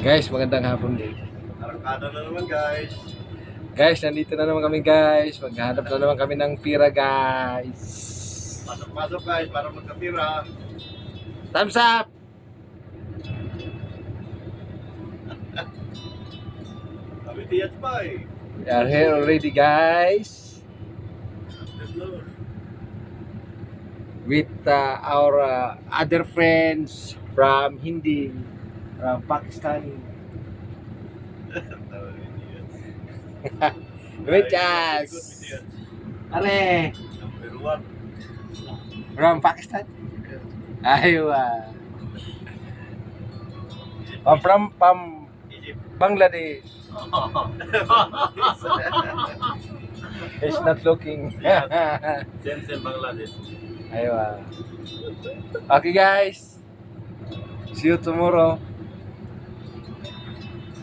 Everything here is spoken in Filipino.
Guys, magandang hapon din. Arangkada na naman guys. Guys, nandito na naman kami guys. Maghahanap na naman kami ng pira guys. Pasok guys para magkapira. Thumbs up! Kami tiyat pa eh. We are here already guys. With our other friends from Hindi, from Pakistan. With us. Are, Number one. from Pakistan. Aywa. From Egypt. Bangladesh. It's not looking. Jensen Bangladesh. Aywa. Okay guys. See you tomorrow.